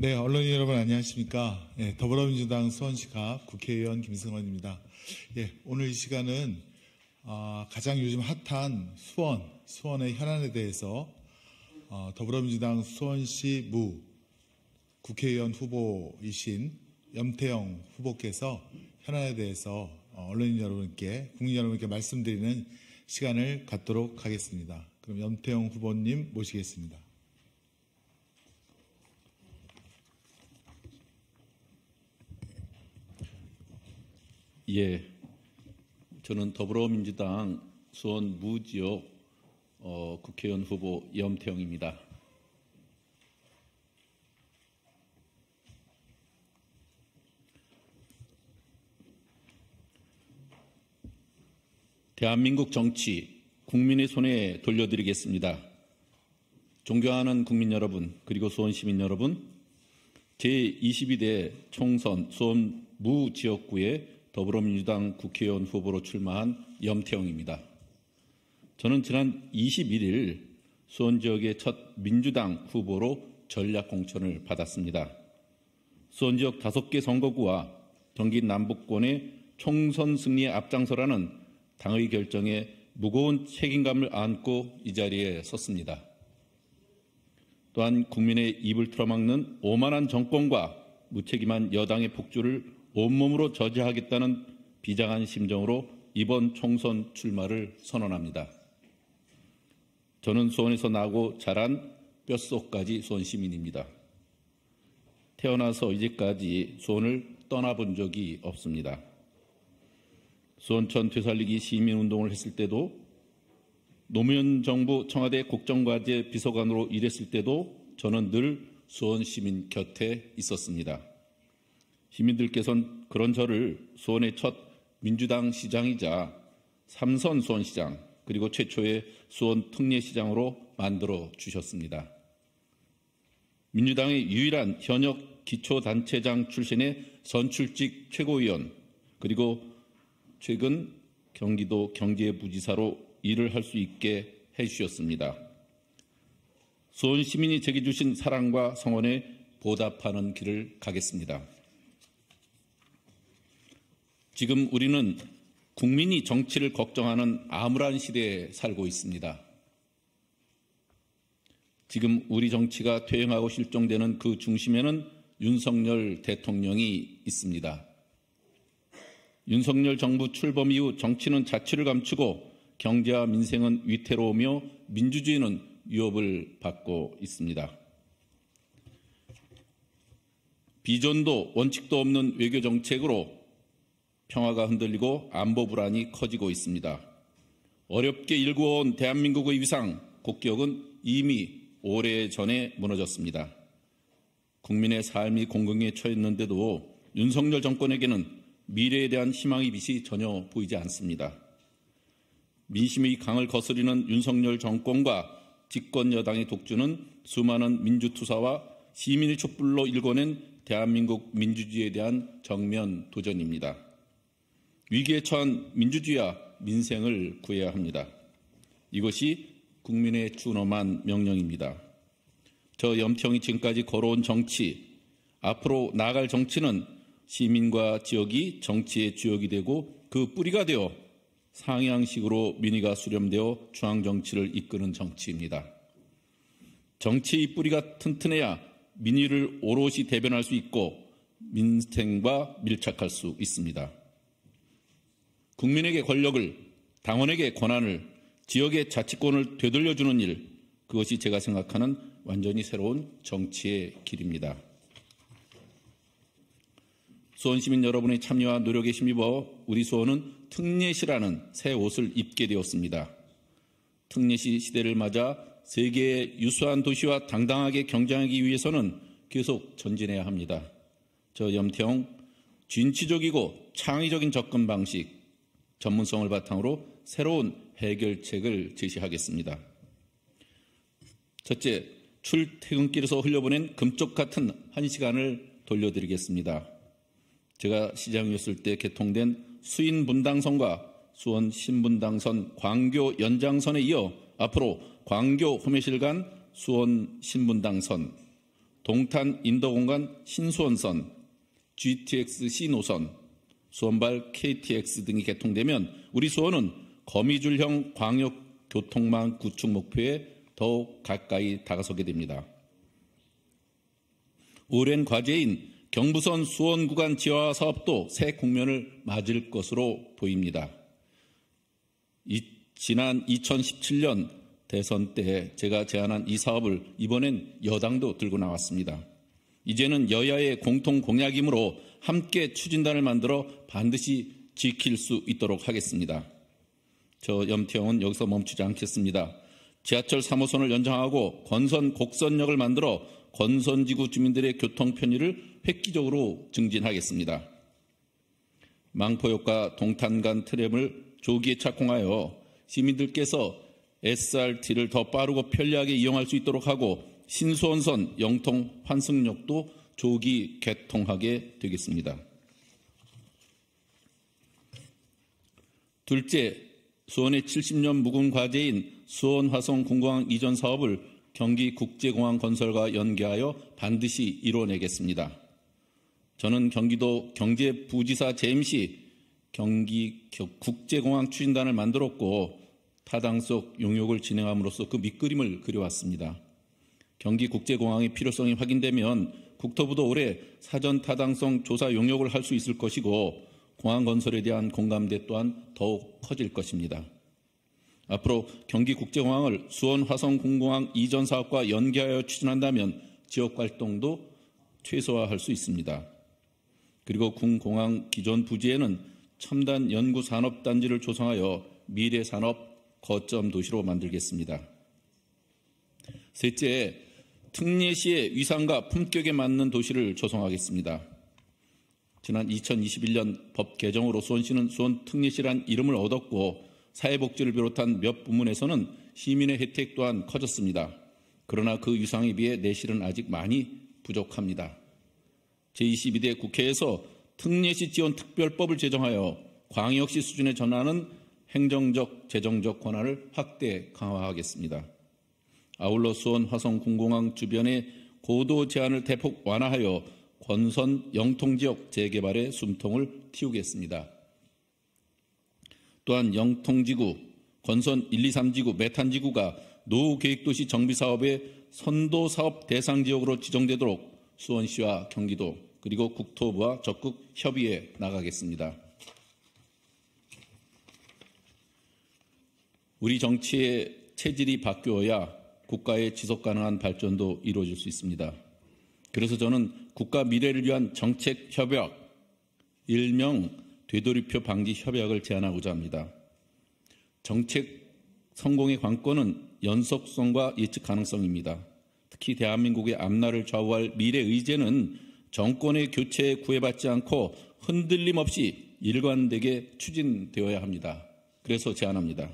네, 언론인 여러분 안녕하십니까? 네, 더불어민주당 수원시갑 국회의원 김승원입니다. 오늘 이 시간은 가장 요즘 핫한 수원의 현안에 대해서 더불어민주당 수원시 무 국회의원 후보이신 염태영 후보께서 현안에 대해서 언론인 여러분께, 국민 여러분께 말씀드리는 시간을 갖도록 하겠습니다. 그럼 염태영 후보님 모시겠습니다. 저는 더불어민주당 수원 무지역 국회의원 후보 염태영입니다. 대한민국 정치, 국민의 손에 돌려드리겠습니다. 존경하는 국민 여러분, 그리고 수원 시민 여러분, 제22대 총선 수원 무지역구에 더불어민주당 국회의원 후보로 출마한 염태영입니다. 저는 지난 21일 수원 지역의 첫 민주당 후보로 전략 공천을 받았습니다. 수원 지역 5개 선거구와 경기 남북권의 총선 승리에 앞장서라는 당의 결정에 무거운 책임감을 안고 이 자리에 섰습니다. 또한 국민의 입을 틀어막는 오만한 정권과 무책임한 여당의 폭주를 온몸으로 저지하겠다는 비장한 심정으로 이번 총선 출마를 선언합니다. 저는 수원에서 나고 자란 뼛속까지 수원 시민입니다. 태어나서 이제까지 수원을 떠나본 적이 없습니다. 수원천 되살리기 시민운동을 했을 때도, 노무현 정부 청와대 국정과제 비서관으로 일했을 때도 저는 늘 수원 시민 곁에 있었습니다. 시민들께서는 그런 저를 수원의 첫 민주당 시장이자 3선 수원시장, 그리고 최초의 수원 특례시장으로 만들어 주셨습니다. 민주당의 유일한 현역 기초단체장 출신의 선출직 최고위원, 그리고 최근 경기도 경제부지사로 일을 할 수 있게 해주셨습니다. 수원 시민이 제게 주신 사랑과 성원에 보답하는 길을 가겠습니다. 지금 우리는 국민이 정치를 걱정하는 암울한 시대에 살고 있습니다. 지금 우리 정치가 퇴행하고 실종되는 그 중심에는 윤석열 대통령이 있습니다. 윤석열 정부 출범 이후 정치는 자취를 감추고 경제와 민생은 위태로우며 민주주의는 위협을 받고 있습니다. 비전도 원칙도 없는 외교 정책으로 평화가 흔들리고 안보 불안이 커지고 있습니다. 어렵게 일구어온 대한민국의 위상, 국격은 이미 오래전에 무너졌습니다. 국민의 삶이 공경에 처했는데도 윤석열 정권에게는 미래에 대한 희망의 빛이 전혀 보이지 않습니다. 민심의 강을 거스리는 윤석열 정권과 집권 여당의 독주는 수많은 민주투사와 시민의 촛불로 일궈낸 대한민국 민주주의에 대한 정면 도전입니다. 위기에 처한 민주주의와 민생을 구해야 합니다. 이것이 국민의 준엄한 명령입니다. 저 염태영이 지금까지 걸어온 정치, 앞으로 나아갈 정치는 시민과 지역이 정치의 주역이 되고 그 뿌리가 되어 상향식으로 민의가 수렴되어 중앙정치를 이끄는 정치입니다. 정치의 뿌리가 튼튼해야 민의를 오롯이 대변할 수 있고 민생과 밀착할 수 있습니다. 국민에게 권력을, 당원에게 권한을, 지역의 자치권을 되돌려주는 일, 그것이 제가 생각하는 완전히 새로운 정치의 길입니다. 수원 시민 여러분의 참여와 노력에 힘입어 우리 수원은 특례시라는 새 옷을 입게 되었습니다. 특례시 시대를 맞아 세계의 유수한 도시와 당당하게 경쟁하기 위해서는 계속 전진해야 합니다. 저 염태영, 진취적이고 창의적인 접근 방식, 전문성을 바탕으로 새로운 해결책을 제시하겠습니다. 첫째, 출퇴근길에서 흘려보낸 금쪽 같은 1시간을 돌려드리겠습니다. 제가 시장이었을 때 개통된 수인분당선과 수원 신분당선 광교 연장선에 이어 앞으로 광교 호매실 간 수원 신분당선, 동탄 인도공간 신수원선, GTX-C 노선, 수원발 KTX 등이 개통되면 우리 수원은 거미줄형 광역교통망 구축 목표에 더욱 가까이 다가서게 됩니다. 오랜 과제인 경부선 수원 구간 지하 사업도 새 국면을 맞을 것으로 보입니다. 지난 2017년 대선 때 제가 제안한 이 사업을 이번엔 여당도 들고 나왔습니다. 이제는 여야의 공통 공약이므로 함께 추진단을 만들어 반드시 지킬 수 있도록 하겠습니다. 저 염태영은 여기서 멈추지 않겠습니다. 지하철 3호선을 연장하고 건선 곡선역을 만들어 건선지구 주민들의 교통 편의를 획기적으로 증진하겠습니다. 망포역과 동탄 간 트램을 조기에 착공하여 시민들께서 SRT를 더 빠르고 편리하게 이용할 수 있도록 하고 신수원선 영통 환승역도 조기 개통하게 되겠습니다. 둘째, 수원의 70년 묵은 과제인 수원 화성 군공항 이전 사업을 경기국제공항 건설과 연계하여 반드시 이뤄내겠습니다. 저는 경기도 경제부지사 재임 시 경기국제공항 추진단을 만들었고 타당성 용역을 진행함으로써 그 밑그림을 그려왔습니다. 경기국제공항의 필요성이 확인되면 국토부도 올해 사전 타당성 조사 용역을 할 수 있을 것이고 공항 건설에 대한 공감대 또한 더욱 커질 것입니다. 앞으로 경기국제공항을 수원 화성군공항 이전 사업과 연계하여 추진한다면 지역 활동도 최소화할 수 있습니다. 그리고 군공항 기존 부지에는 첨단 연구산업단지를 조성하여 미래산업 거점 도시로 만들겠습니다. 셋째, 특례시의 위상과 품격에 맞는 도시를 조성하겠습니다. 지난 2021년 법 개정으로 수원시는 수원 특례시란 이름을 얻었고 사회복지를 비롯한 몇 부문에서는 시민의 혜택 또한 커졌습니다. 그러나 그 위상에 비해 내실은 아직 많이 부족합니다. 제22대 국회에서 특례시 지원 특별법을 제정하여 광역시 수준에 전하는 행정적, 재정적 권한을 확대 강화하겠습니다. 아울러 수원 화성군공항 주변의 고도 제한을 대폭 완화하여 건선 영통지역 재개발에 숨통을 틔우겠습니다. 또한 영통지구, 건선 1, 2, 3지구, 메탄지구가 노후계획도시 정비사업의 선도사업 대상지역으로 지정되도록 수원시와 경기도 그리고 국토부와 적극 협의해 나가겠습니다. 우리 정치의 체질이 바뀌어야 국가의 지속가능한 발전도 이루어질 수 있습니다. 그래서 저는 국가 미래를 위한 정책 협약, 일명 되돌이표 방지 협약을 제안하고자 합니다. 정책 성공의 관건은 연속성과 예측 가능성입니다. 특히 대한민국의 앞날을 좌우할 미래 의제는 정권의 교체에 구애받지 않고 흔들림 없이 일관되게 추진되어야 합니다. 그래서 제안합니다.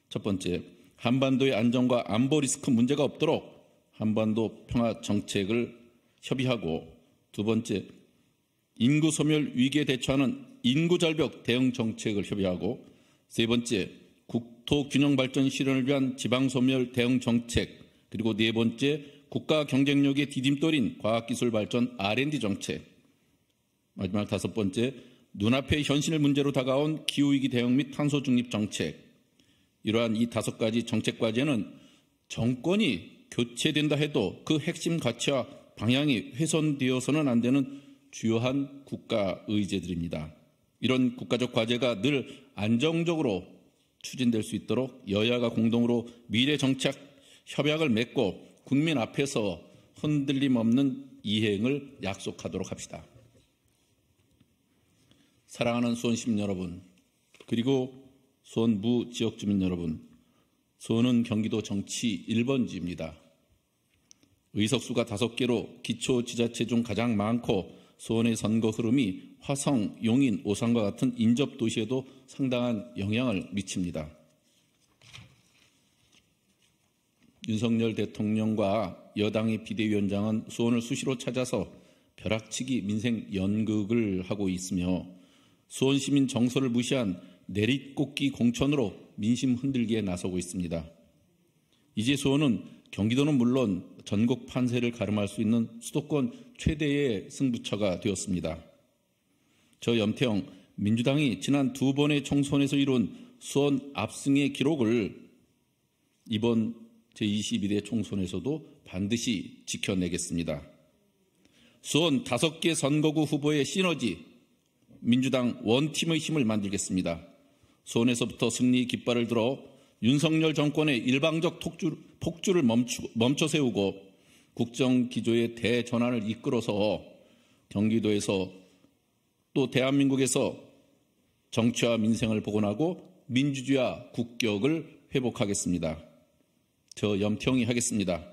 첫 번째, 한반도의 안정과 안보 리스크 문제가 없도록 한반도 평화 정책을 협의하고, 두 번째, 인구 소멸 위기에 대처하는 인구 절벽 대응 정책을 협의하고, 세 번째, 국토 균형 발전 실현을 위한 지방 소멸 대응 정책, 그리고 네 번째, 국가 경쟁력의 디딤돌인 과학기술 발전 R&D 정책, 마지막 다섯 번째, 눈앞의 현실 문제로 다가온 기후위기 대응 및 탄소 중립 정책. 이러한 이 다섯 가지 정책 과제는 정권이 교체된다 해도 그 핵심 가치와 방향이 훼손되어서는 안 되는 주요한 국가 의제들입니다. 이런 국가적 과제가 늘 안정적으로 추진될 수 있도록 여야가 공동으로 미래 정책 협약을 맺고 국민 앞에서 흔들림 없는 이행을 약속하도록 합시다. 사랑하는 수원 시민 여러분, 그리고 수원 무 지역 주민 여러분, 수원은 경기도 정치 1번지입니다. 의석수가 5개로 기초지자체 중 가장 많고 수원의 선거 흐름이 화성, 용인, 오산과 같은 인접 도시에도 상당한 영향을 미칩니다. 윤석열 대통령과 여당의 비대위원장은 수원을 수시로 찾아서 벼락치기 민생 연극을 하고 있으며 수원 시민 정서를 무시한 내리꽂기 공천으로 민심 흔들기에 나서고 있습니다. 이제 수원은 경기도는 물론 전국 판세를 가름할 수 있는 수도권 최대의 승부처가 되었습니다. 저 염태영 민주당이 지난 2번의 총선에서 이룬 수원 압승의 기록을 이번 제22대 총선에서도 반드시 지켜내겠습니다. 수원 5개 선거구 후보의 시너지, 민주당 원팀의 힘을 만들겠습니다. 수원에서부터 승리 깃발을 들어 윤석열 정권의 일방적 폭주를 멈춰 세우고 국정기조의 대전환을 이끌어서 경기도에서 또 대한민국에서 정치와 민생을 복원하고 민주주의와 국격을 회복하겠습니다. 저 염태영이 하겠습니다.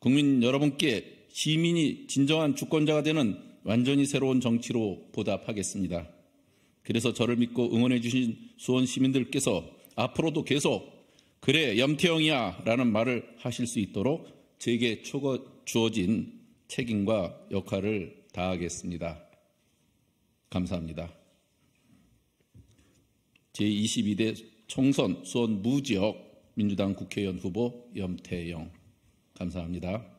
국민 여러분께 시민이 진정한 주권자가 되는 완전히 새로운 정치로 보답하겠습니다. 그래서 저를 믿고 응원해 주신 수원 시민들께서 앞으로도 계속 그래 염태영이야 라는 말을 하실 수 있도록 제게 주어진 책임과 역할을 다하겠습니다. 감사합니다. 제22대 총선 수원 무지역 민주당 국회의원 후보 염태영. 감사합니다.